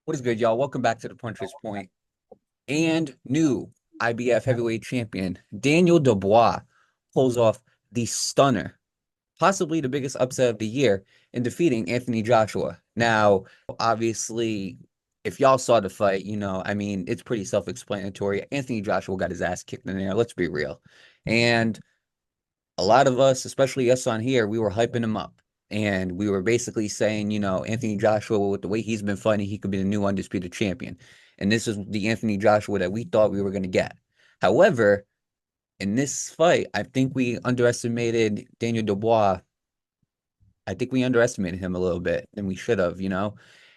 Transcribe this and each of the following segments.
What is good, y'all? Welcome back to the Puncher's Point. And new IBF heavyweight champion Daniel Dubois pulls off the stunner, possibly the biggest upset of the year, in defeating Anthony Joshua. Now, obviously, if y'all saw the fight, it's pretty self-explanatory. Anthony Joshua got his ass kicked in there. Let's be real. And a lot of us, especially us on here, we were hyping him up. And we were basically saying, Anthony Joshua, with the way he's been fighting, he could be the new undisputed champion. And this is the Anthony Joshua that we thought we were going to get. However, in this fight, I think we underestimated Daniel Dubois. I think we underestimated him a little bit than we should have.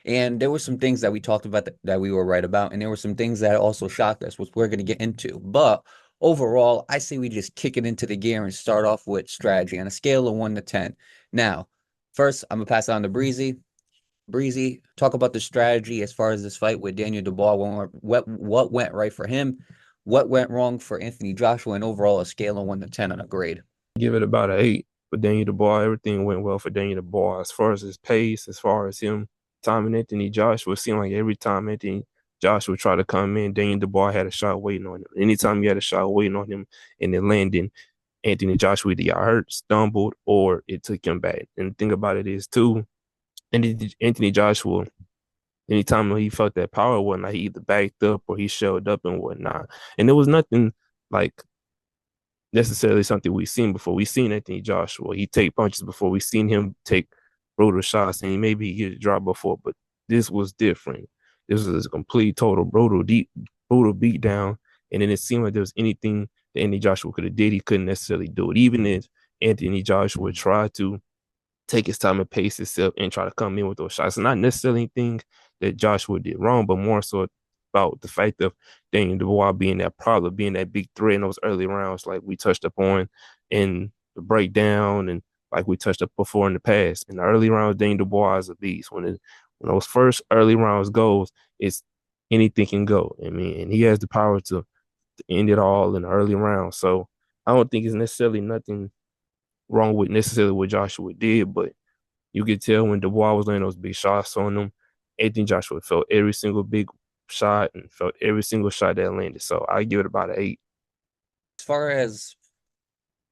And there were some things that we talked about that we were right about, and there were some things that also shocked us, which we're going to get into. But overall, I say we just kick it into the gear and start off with strategy on a scale of 1 to 10. Now, first, I'm gonna pass it on to Breezy. Breezy, talk about the strategy as far as this fight with Daniel Dubois. What went right for him? What went wrong for Anthony Joshua? And overall, a scale of 1 to 10 on a grade. Give it about an 8 for Daniel Dubois. Everything went well for Daniel Dubois as far as his pace, as far as him timing Anthony Joshua. It seemed like every time Anthony Joshua tried to come in, Daniel Dubois had a shot waiting on him. Anytime he had a shot waiting on him and it landed, Anthony Joshua either got hurt, stumbled, or it took him back. And the thing about it is, too, Anthony Joshua, anytime he felt that power whatnot, he either backed up or he showed up and whatnot. And there was nothing like necessarily something we've seen before. We've seen Anthony Joshua. He take punches before. We've seen him take brutal shots, and maybe he get a drop before, but this was different. This was a complete, total, brutal beat down. And then it seemed like there was anything that Anthony Joshua could have did, he couldn't necessarily do it. Even if Anthony Joshua tried to take his time and pace himself and try to come in with those shots. Not necessarily anything that Joshua did wrong, but more so about the fact of Daniel Dubois being that problem, being that big threat in those early rounds, like we touched upon in the breakdown and like we touched up before in the past. In the early rounds, Daniel Dubois is a beast. When those first early rounds goes, it's anything can go. I mean, and he has the power to end it all in the early rounds. So I don't think it's necessarily nothing wrong with necessarily what Joshua did, but you could tell when Dubois was laying those big shots on him, Anthony Joshua felt every single big shot and felt every single shot that landed. So I give it about an 8. As far as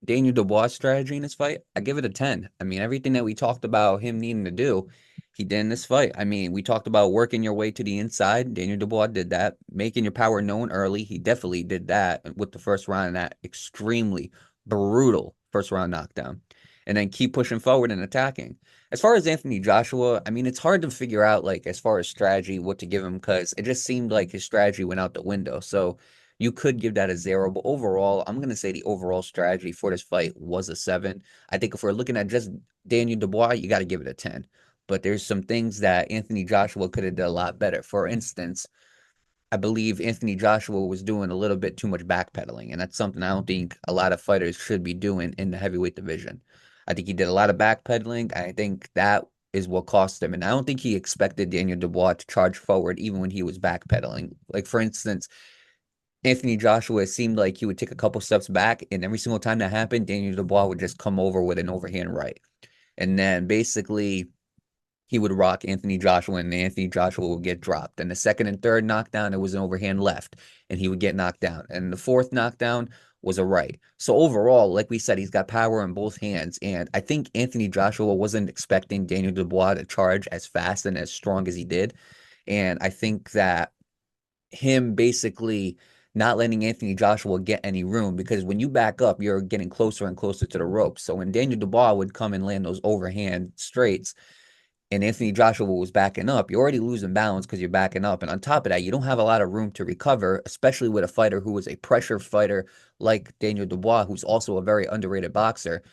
Daniel Dubois' strategy in this fight, I give it a 10. I mean, everything that we talked about him needing to do, he did in this fight. I mean, we talked about working your way to the inside. Daniel Dubois did that. Making your power known early. He definitely did that with the first round and that extremely brutal first round knockdown. And then keep pushing forward and attacking. As far as Anthony Joshua, I mean, it's hard to figure out, like, as far as strategy, what to give him because it just seemed like his strategy went out the window. So, you could give that a 0, but overall, I'm going to say the overall strategy for this fight was a 7. I think if we're looking at just Daniel Dubois, you got to give it a 10. But there's some things that Anthony Joshua could have done a lot better. For instance, I believe Anthony Joshua was doing a little bit too much backpedaling, and that's something I don't think a lot of fighters should be doing in the heavyweight division. I think he did a lot of backpedaling. I think that is what cost him, and I don't think he expected Daniel Dubois to charge forward even when he was backpedaling. Like, for instance, Anthony Joshua seemed like he would take a couple steps back, and every single time that happened, Daniel Dubois would just come over with an overhand right. And then basically he would rock Anthony Joshua, and Anthony Joshua would get dropped. And the second and third knockdown, it was an overhand left, and he would get knocked down. And the fourth knockdown was a right. So overall, like we said, he's got power in both hands. And I think Anthony Joshua wasn't expecting Daniel Dubois to charge as fast and as strong as he did. And I think that him basically not letting Anthony Joshua get any room because when you back up, you're getting closer and closer to the ropes. So when Daniel Dubois would come and land those overhand straights and Anthony Joshua was backing up, you're already losing balance because you're backing up. And on top of that, you don't have a lot of room to recover, especially with a fighter who is a pressure fighter like Daniel Dubois, who's also a very underrated boxer.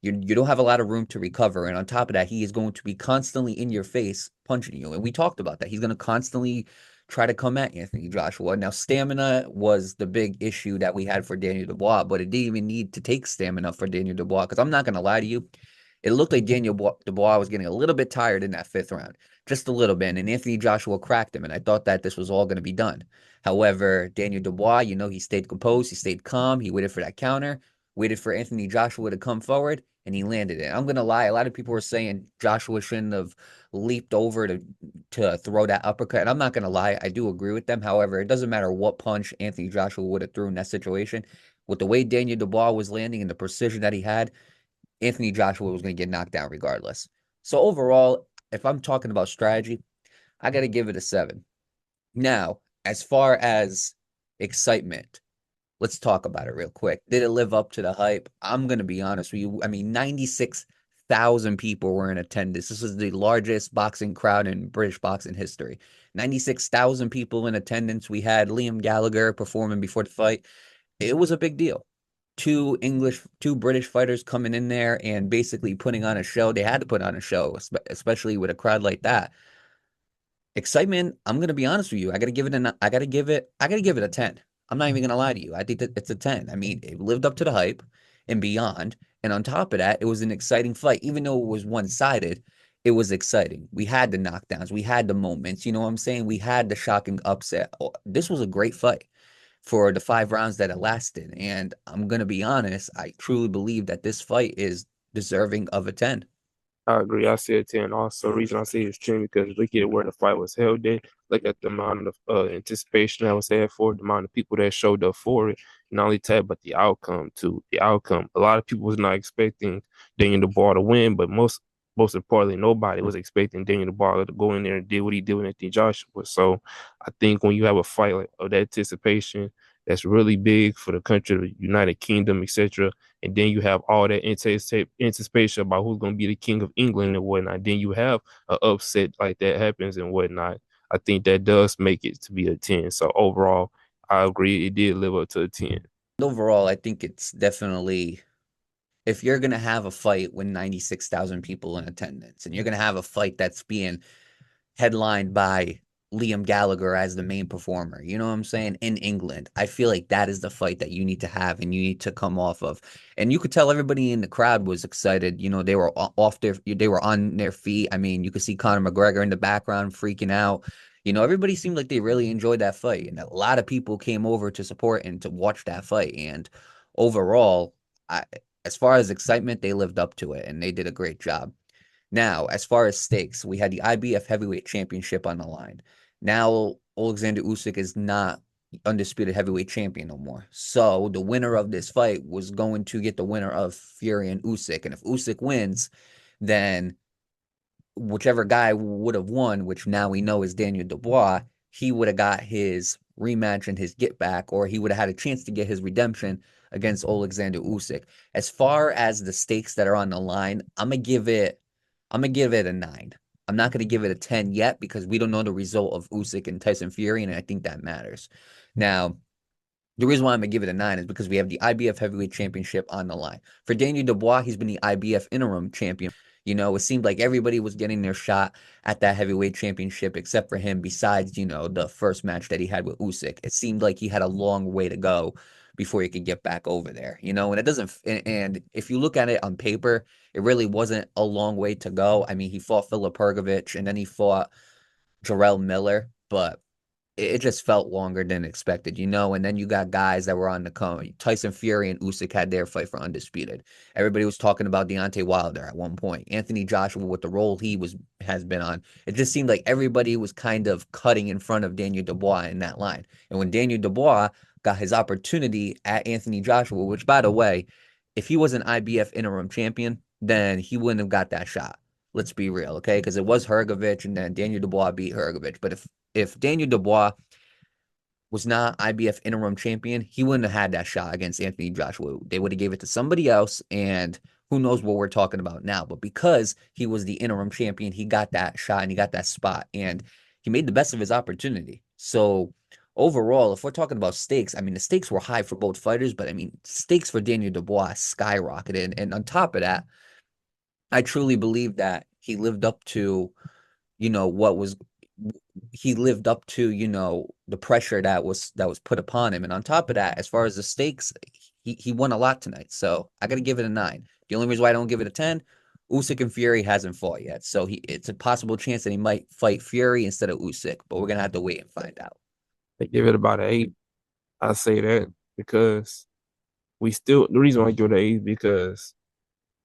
You don't have a lot of room to recover. And on top of that, he is going to be constantly in your face punching you. And we talked about that. He's going to constantly try to come at Anthony Joshua. Now, stamina was the big issue that we had for Daniel Dubois, but it didn't even need to take stamina for Daniel Dubois because I'm not going to lie to you. It looked like Daniel Dubois was getting a little bit tired in that fifth round, just a little bit. And Anthony Joshua cracked him, and I thought that this was all going to be done. However, Daniel Dubois, he stayed composed, he stayed calm, he waited for that counter, waited for Anthony Joshua to come forward, and he landed it. I'm gonna lie, a lot of people were saying Joshua shouldn't have leaped over to throw that uppercut. And I'm not gonna lie, I do agree with them. However, it doesn't matter what punch Anthony Joshua would have threw in that situation. With the way Daniel Dubois was landing and the precision that he had, Anthony Joshua was gonna get knocked down regardless. So overall, if I'm talking about strategy, I gotta give it a 7. Now, as far as excitement, let's talk about it real quick. Did it live up to the hype? I'm going to be honest with you. I mean, 96,000 people were in attendance. This is the largest boxing crowd in British boxing history. 96,000 people in attendance. We had Liam Gallagher performing before the fight. It was a big deal. Two British fighters coming in there and basically putting on a show. They had to put on a show, especially with a crowd like that. Excitement, I'm gonna be honest with you. I gotta give it a 10. I'm not even gonna lie to you. I think that it's a 10. I mean, it lived up to the hype and beyond. And on top of that, it was an exciting fight. Even though it was one-sided, it was exciting. We had the knockdowns, we had the moments, you know what I'm saying? We had the shocking upset. This was a great fight for the 5 rounds that it lasted. And I'm gonna be honest, I truly believe that this fight is deserving of a 10. I agree. I said 10. Also, the reason I say it's 10 because look at where the fight was held at. Look at the amount of anticipation that was had for it, the amount of people that showed up for it. Not only that, but the outcome too. The outcome. A lot of people was not expecting Daniel Dubois to win, but most importantly, nobody was expecting Daniel Dubois to go in there and do what he did with Anthony Joshua. So I think when you have a fight like of that anticipation, that's really big for the country, the United Kingdom, etc. And then you have all that anticipation about who's going to be the king of England and whatnot. Then you have an upset like that happens and whatnot. I think that does make it to be a 10. So overall, I agree. It did live up to a 10. Overall, I think it's definitely, if you're going to have a fight with 96,000 people in attendance and you're going to have a fight that's being headlined by Liam Gallagher as the main performer, you know what I'm saying, in England, I feel like that is the fight that you need to have and you need to come off of. And you could tell everybody in the crowd was excited. You know, they were on their feet. I mean, you could see Conor McGregor in the background freaking out. You know, everybody seemed like they really enjoyed that fight. And a lot of people came over to support and to watch that fight. And overall, I, as far as excitement, they lived up to it and they did a great job. Now, as far as stakes, we had the IBF Heavyweight Championship on the line. Now, Alexander Usyk is not undisputed heavyweight champion no more. So the winner of this fight was going to get the winner of Fury and Usyk. And if Usyk wins, then whichever guy would have won, which now we know is Daniel Dubois, he would have got his rematch and his get back, or he would have had a chance to get his redemption against Alexander Usyk. As far as the stakes that are on the line, I'm gonna give it a 9. I'm not gonna give it a 10 yet because we don't know the result of Usyk and Tyson Fury, and I think that matters. Now, the reason why I'm gonna give it a 9 is because we have the IBF Heavyweight Championship on the line. For Daniel Dubois, he's been the IBF Interim Champion. You know, it seemed like everybody was getting their shot at that heavyweight championship except for him, besides, you know, the first match that he had with Usyk. It seemed like he had a long way to go before he could get back over there, you know, and it doesn't, and if you look at it on paper, it really wasn't a long way to go. I mean, he fought Filip Pergovic and then he fought Jarrell Miller, but it just felt longer than expected, you know. And then you got guys that were on the come. Tyson Fury and Usyk had their fight for undisputed. Everybody was talking about Deontay Wilder at one point. Anthony Joshua with the role he has been on. It just seemed like everybody was kind of cutting in front of Daniel Dubois in that line. And when Daniel Dubois got his opportunity at Anthony Joshua, which by the way, if he was an IBF interim champion, then he wouldn't have got that shot. Let's be real, okay? Because it was Hrgovic and then Daniel Dubois beat Hrgovic. But if Daniel Dubois was not IBF interim champion, he wouldn't have had that shot against Anthony Joshua. They would have gave it to somebody else, and who knows what we're talking about now. But because he was the interim champion, he got that shot and he got that spot, and he made the best of his opportunity. So overall, if we're talking about stakes, I mean, the stakes were high for both fighters, but I mean, stakes for Daniel Dubois skyrocketed. And on top of that, I truly believe that he lived up to, you know, what was he lived up to, you know, the pressure that was put upon him. And on top of that, as far as the stakes, he won a lot tonight. So I gotta give it a 9. The only reason why I don't give it a 10, Usyk and Fury hasn't fought yet. So it's a possible chance that he might fight Fury instead of Usyk, but we're gonna have to wait and find out. They give it about an 8. I say that because the reason why I give it an 8 because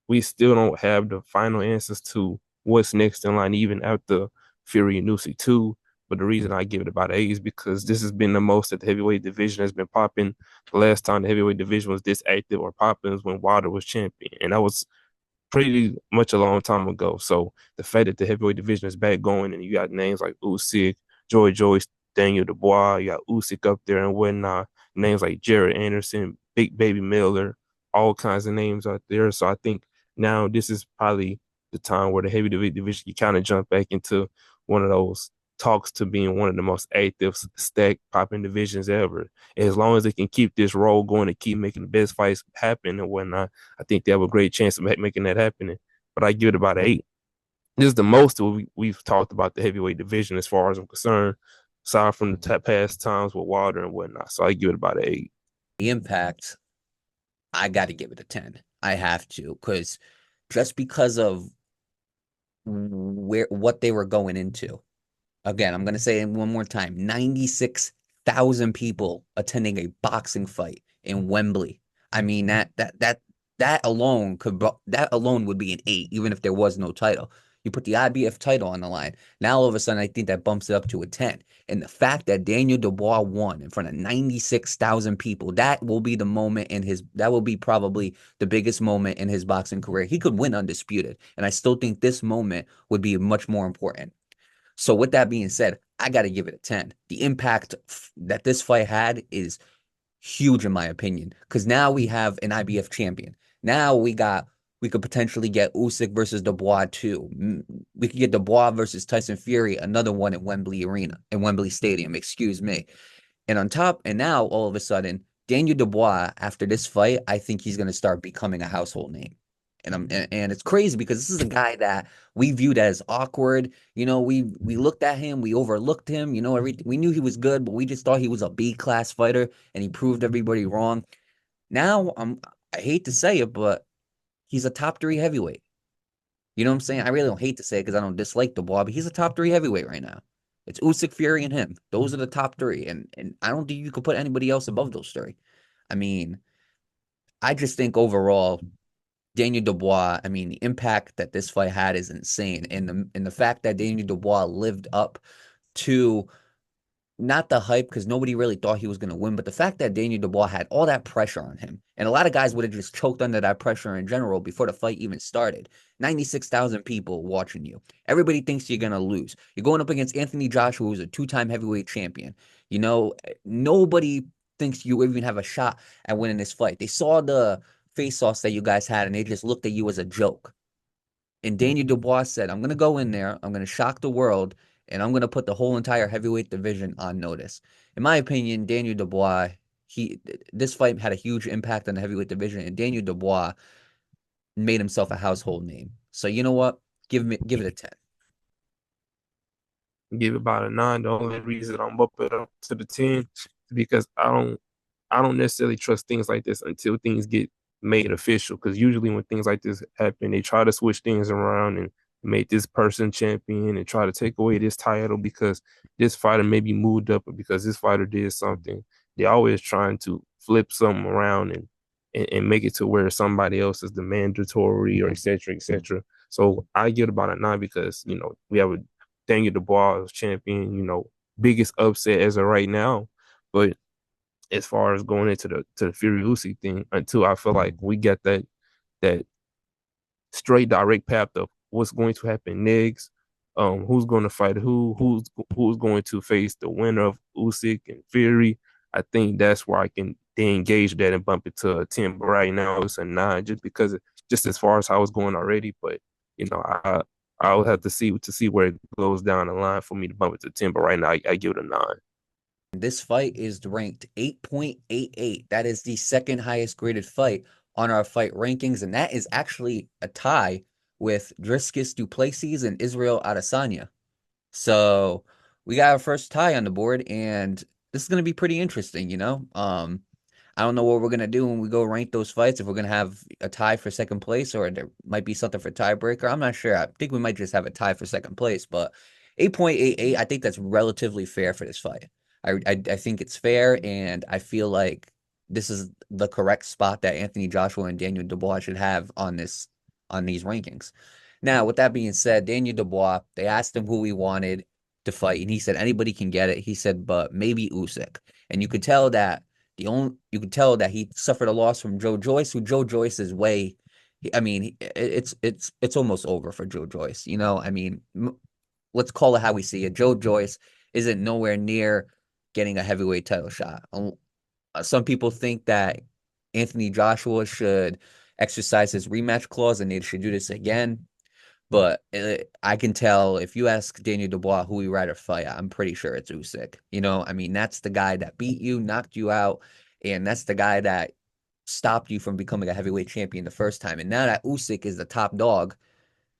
we still don't have the final answers to what's next in line, even after Fury and Usyk too. But the reason I give it about 8 is because this has been the most that the heavyweight division has been popping. The last time the heavyweight division was this active or popping was when Wilder was champion, and that was pretty much a long time ago. So the fact that the heavyweight division is back going, and you got names like Usyk, Joyce, Daniel Dubois, you got Usyk up there and whatnot, names like Jared Anderson, Big Baby Miller, all kinds of names out there. So I think now this is probably the time where the heavyweight division you kind of jump back into one of those talks to being one of the most active, stacked, popping divisions ever. As long as they can keep this role going and keep making the best fights happen and whatnot, I think they have a great chance of making that happening. But I give it about 8. This is the most we've talked about the heavyweight division as far as I'm concerned, aside from the past times with Wilder and whatnot. So I give it about an 8. The impact, I got to give it a 10. I have to, because just because of what they were going into. Again, I'm going to say it one more time. 96,000 people attending a boxing fight in Wembley. I mean that alone would be an 8 even if there was no title. You put the IBF title on the line. Now all of a sudden I think that bumps it up to a 10. And the fact that Daniel Dubois won in front of 96,000 people, that will be probably the biggest moment in his boxing career. He could win undisputed, and I still think this moment would be much more important. So with that being said, I got to give it a 10. The impact that this fight had is huge in my opinion, because now we have an IBF champion. Now we could potentially get Usyk versus Dubois too. We could get Dubois versus Tyson Fury, another one at Wembley Arena, in Wembley Stadium, excuse me. And now all of a sudden, Daniel Dubois, after this fight, I think he's going to start becoming a household name. And it's crazy because this is a guy that we viewed as awkward. We looked at him, we overlooked him. Everything, we knew he was good, but we just thought he was a B class fighter, and he proved everybody wrong. Now, I hate to say it, but he's a top three heavyweight. You know what I'm saying? I really don't hate to say it because I don't dislike Dubois, but he's a top three heavyweight right now. It's Usyk, Fury, and him. Those are the top three, and I don't think you could put anybody else above those three. I mean, I just think overall, Daniel Dubois, I mean, the impact that this fight had is insane. And the fact that Daniel Dubois lived up to not the hype, because nobody really thought he was going to win, but the fact that Daniel Dubois had all that pressure on him, and a lot of guys would have just choked under that pressure in general before the fight even started. 96,000 people watching you. Everybody thinks you're going to lose. You're going up against Anthony Joshua, who's a two-time heavyweight champion. Nobody thinks you even have a shot at winning this fight. They saw the face-offs that you guys had, and they just looked at you as a joke. And Daniel Dubois said, I'm going to go in there, I'm going to shock the world, and I'm going to put the whole entire heavyweight division on notice. In my opinion, Daniel Dubois, this fight had a huge impact on the heavyweight division, and Daniel Dubois made himself a household name. So you know what? Give it a 10. Give it about a 9. The only reason I'm up it up to the 10 is because I don't necessarily trust things like this until things get made official. Because usually when things like this happen, they try to switch things around and make this person champion and try to take away this title because this fighter maybe moved up or because this fighter did something. They're always trying to flip something around and make it to where somebody else is the mandatory or et cetera, et cetera. So I give it about a 9 because, we have a Daniel Dubois as champion, biggest upset as of right now. But as far as going into the Fury Usyk thing, until I feel like we get that straight direct path of what's going to happen next, who's going to fight who's going to face the winner of Usyk and Fury. I think that's where I can then engage that and bump it to a 10. But right now it's a 9, just as far as how it's going already. But I will have to see where it goes down the line for me to bump it to 10. But right now I give it a 9. This fight is ranked 8.88. That is the second highest graded fight on our fight rankings, and that is actually a tie with Dricus Du Plessis and Israel Adesanya. So we got our first tie on the board, and this is going to be pretty interesting. I don't know what we're going to do when we go rank those fights, if we're going to have a tie for second place or there might be something for tiebreaker. I'm not sure. I think we might just have a tie for second place, but 8.88, I think that's relatively fair for this fight. I think it's fair, and I feel like this is the correct spot that Anthony Joshua and Daniel Dubois should have on this on these rankings. Now, with that being said, Daniel Dubois, they asked him who he wanted to fight, and he said anybody can get it. He said, but maybe Usyk. And you could tell that he suffered a loss from Joe Joyce, who Joe Joyce is way. I mean, it's almost over for Joe Joyce. I mean, let's call it how we see it. Joe Joyce isn't nowhere near getting a heavyweight title shot. Some people think that Anthony Joshua should exercise his rematch clause and they should do this again. But I can tell if you ask Daniel Dubois who he rather fight, I'm pretty sure it's Usyk. I mean, that's the guy that beat you, knocked you out, and that's the guy that stopped you from becoming a heavyweight champion the first time. And now that Usyk is the top dog,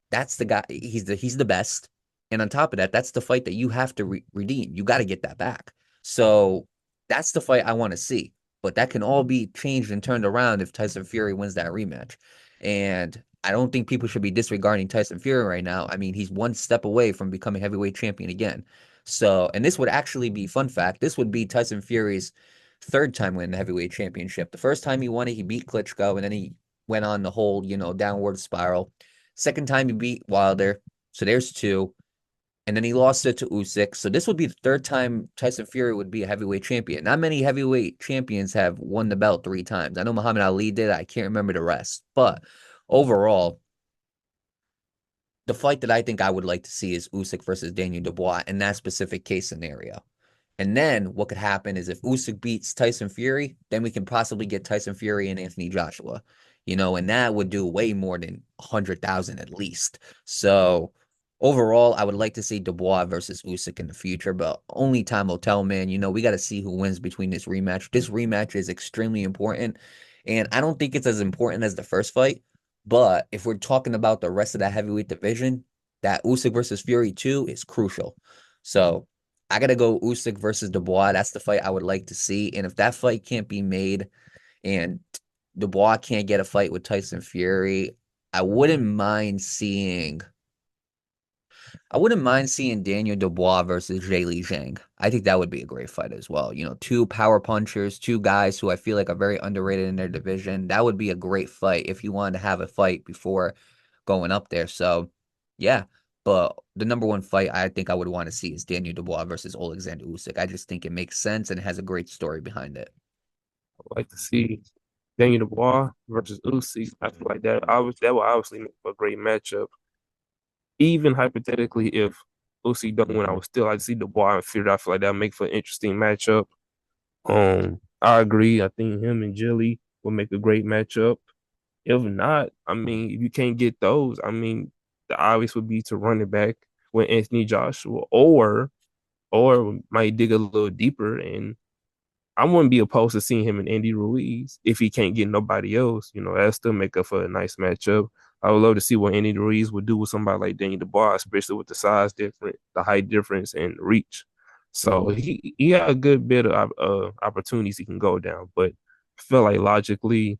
that's the guy. He's the best. And on top of that, that's the fight that you have to redeem. You got to get that back. So that's the fight I want to see. But that can all be changed and turned around if Tyson Fury wins that rematch. And I don't think people should be disregarding Tyson Fury right now. I mean, he's one step away from becoming heavyweight champion again. So, and this would actually be fun fact. This would be Tyson Fury's third time winning the heavyweight championship. The first time he won it, he beat Klitschko, and then he went on the whole, downward spiral. Second time he beat Wilder. So there's two. And then he lost it to Usyk. So this would be the third time Tyson Fury would be a heavyweight champion. Not many heavyweight champions have won the belt 3 times. I know Muhammad Ali did. I can't remember the rest. But overall, the fight that I think I would like to see is Usyk versus Daniel Dubois in that specific case scenario. And then what could happen is if Usyk beats Tyson Fury, then we can possibly get Tyson Fury and Anthony Joshua, and that would do way more than 100,000 at least. So overall, I would like to see Dubois versus Usyk in the future, but only time will tell, man. We got to see who wins between this rematch. This rematch is extremely important, and I don't think it's as important as the first fight. But if we're talking about the rest of that heavyweight division, that Usyk versus Fury 2 is crucial. So I gotta go Usyk versus Dubois. That's the fight I would like to see. And if that fight can't be made and Dubois can't get a fight with Tyson Fury, I wouldn't mind seeing I wouldn't mind seeing Daniel Dubois versus Zhilei Zhang. I think that would be a great fight as well. Two power punchers, two guys who I feel like are very underrated in their division. That would be a great fight if you wanted to have a fight before going up there. So, yeah. But the number one fight I think I would want to see is Daniel Dubois versus Alexander Usyk. I just think it makes sense and it has a great story behind it. I'd like to see Daniel Dubois versus Usyk. I feel like that would obviously make for a great matchup. Even hypothetically, if Usyk don't win, I would still like to see Dubois and Fury. I feel like that would make for an interesting matchup. I agree. I think him and Jilly will make a great matchup. If not, I mean, if you can't get those, I mean, the obvious would be to run it back with Anthony Joshua, or might dig a little deeper. And I wouldn't be opposed to seeing him and Andy Ruiz if he can't get nobody else. That still make up for a nice matchup. I would love to see what Andy Ruiz would do with somebody like Daniel Dubois, especially with the size difference, the height difference, and reach. So he got a good bit of opportunities he can go down, but I feel like logically,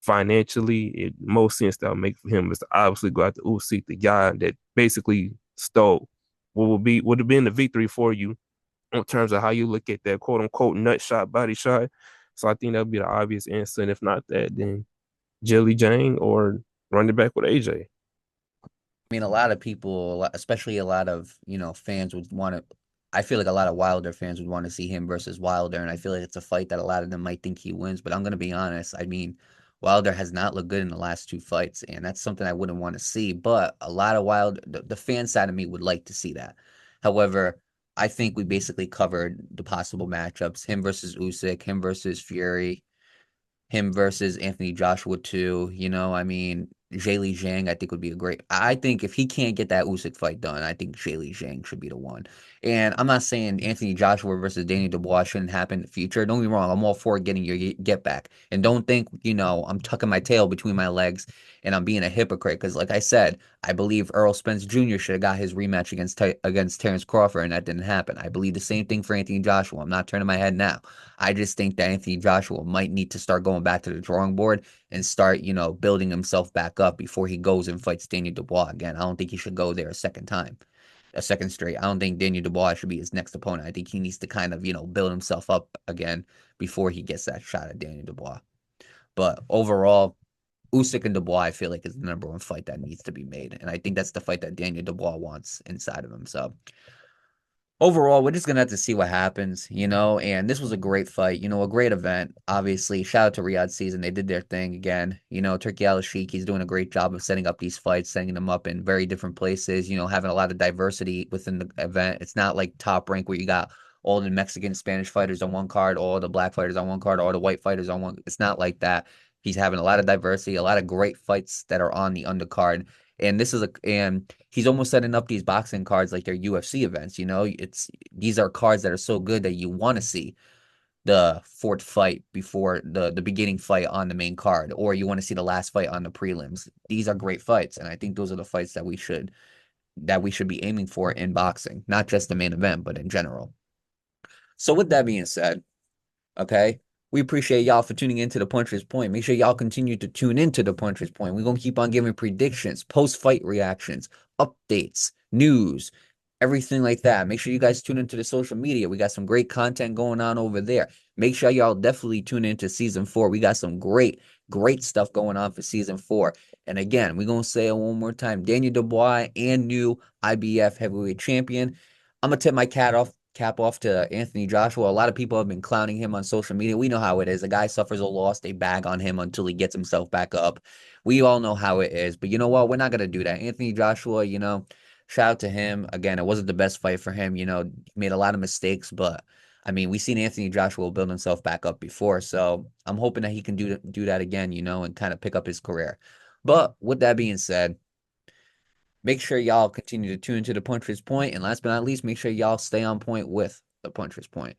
financially, it most sense that would make for him is to obviously go after Usyk, the guy that basically stole what would have been the victory for you in terms of how you look at that quote unquote nut shot, body shot. So I think that would be the obvious answer. And if not that, then Jilly Jang or run it back with AJ. I mean, a lot of people, especially a lot of, fans would want to. I feel like a lot of Wilder fans would want to see him versus Wilder, and I feel like it's a fight that a lot of them might think he wins. But I'm going to be honest. I mean, Wilder has not looked good in the last 2 fights, and that's something I wouldn't want to see. But a lot of the fan side of me would like to see that. However, I think we basically covered the possible matchups: him versus Usyk, him versus Fury, him versus Anthony Joshua too. I mean, Zhilei Zhang, I think would be a great. I think if he can't get that Usyk fight done, I think Zhilei Zhang should be the one. And I'm not saying Anthony Joshua versus Daniel Dubois shouldn't happen in the future. Don't get me wrong, I'm all for getting your get back. And don't think, I'm tucking my tail between my legs and I'm being a hypocrite. Because like I said, I believe Errol Spence Jr. should have got his rematch against Terrence Crawford, and that didn't happen. I believe the same thing for Anthony Joshua. I'm not turning my head now. I just think that Anthony Joshua might need to start going back to the drawing board and start, building himself back up before he goes and fights Daniel Dubois again. I don't think he should go there a second straight. I don't think Daniel Dubois should be his next opponent. I think he needs to kind of, build himself up again before he gets that shot at Daniel Dubois. But overall, Usyk and Dubois, I feel like, is the number one fight that needs to be made. And I think that's the fight that Daniel Dubois wants inside of him. So overall, we're just gonna have to see what happens, And this was a great fight, a great event. Obviously, shout out to Riyadh Season. They did their thing again. Turkey Al-Sheikh, he's doing a great job of setting up these fights, setting them up in very different places, having a lot of diversity within the event. It's not like Top Rank where you got all the Mexican, Spanish fighters on one card, all the black fighters on one card, all the white fighters on one. It's not like that. He's having a lot of diversity, a lot of great fights that are on the undercard. And he's almost setting up these boxing cards like they're UFC events, these are cards that are so good that you want to see the fourth fight before the beginning fight on the main card, or you want to see the last fight on the prelims. These are great fights, and I think those are the fights that we should be aiming for in boxing, not just the main event, but in general. So with that being said, okay. We appreciate y'all for tuning into the Puncher's Point. Make sure y'all continue to tune into the Puncher's Point. We're gonna keep on giving predictions, post-fight reactions, updates, news, everything like that. Make sure you guys tune into the social media. We got some great content going on over there. Make sure y'all definitely tune into season 4. We got some great, great stuff going on for season 4. And again, we're gonna say it one more time. Daniel Dubois and new IBF heavyweight champion. I'm gonna tip my cap off to Anthony Joshua. A lot of people have been clowning him on social media. We know how it is. A guy suffers a loss, they bag on him until he gets himself back up. We all know how it is. But you know what? We're not gonna do that. Anthony Joshua, shout out to him. Again, it wasn't the best fight for him. He made a lot of mistakes, but I mean, we've seen Anthony Joshua build himself back up before. So I'm hoping that he can do that again, and kind of pick up his career. But with that being said, make sure y'all continue to tune into the Puncher's Point. And last but not least, make sure y'all stay on point with the Puncher's Point.